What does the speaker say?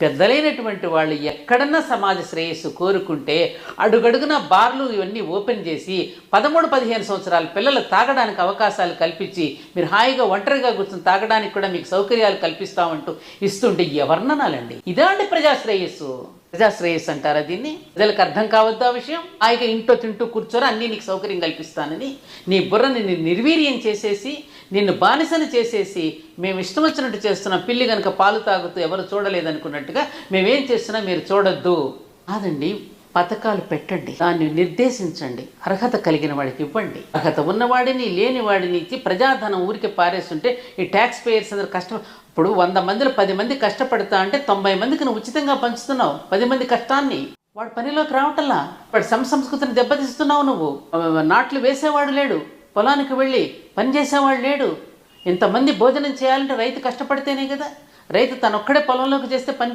పెద్దలైనటువంటి వాళ్ళు ఎక్కడన్నా సమాజ శ్రేయస్సు కోరుకుంటే అడుగడుగున బార్లు ఇవన్నీ ఓపెన్ చేసి 13-15 సంవత్సరాల పిల్లలు తాగడానికి అవకాశాలు కల్పించి మీరు హాయిగా ఒంటరిగా కూర్చొని తాగడానికి కూడా మీకు సౌకర్యాలు కల్పిస్తామంటూ ఇస్తుంటే ఎవరిననాలండి? ఇదా అండి ప్రజాశ్రేయస్సు? ప్రజాశ్రేయస్సు అంటారా దీన్ని? ప్రజలకు అర్థం కావద్దా విషయం? హాయిగా ఇంట్లో తింటూ కూర్చోరా, అన్నీ నీకు సౌకర్యం కల్పిస్తానని నీ బుర్రని నిర్వీర్యం చేసేసి, నిన్ను బానిసను చేసేసి, మేము ఇష్టం వచ్చినట్టు చేస్తున్నాం, పిల్లి కనుక పాలు తాగుతూ ఎవరు చూడలేదనుకున్నట్టుగా మేమేం చేస్తున్నా మీరు చూడొద్దు కాదండి. పథకాలు పెట్టండి, దాన్ని నిర్దేశించండి, అర్హత కలిగిన వాడికి ఇవ్వండి. అర్హత ఉన్నవాడిని లేని వాడిని ఇచ్చి ప్రజాధనం ఊరికి పారేస్తుంటే ఈ ట్యాక్స్ పేయర్స్ అందరూ కష్టం. ఇప్పుడు 100 మందిలో 10 మంది కష్టపడతా అంటే 90 మందికి నువ్వు ఉచితంగా పంచుతున్నావు 10 మంది కష్టాన్ని. వాడు పనిలోకి రావటంలా, వాడి సంస్కృతిని దెబ్బతీస్తున్నావు నువ్వు. నాట్లు వేసేవాడు లేడు, పొలానికి వెళ్ళి పని చేసేవాడు లేడు. ఇంతమంది భోజనం చేయాలంటే రైతు కష్టపడితేనే కదా. రైతు తనొక్కడే పొలంలోకి చేస్తే పని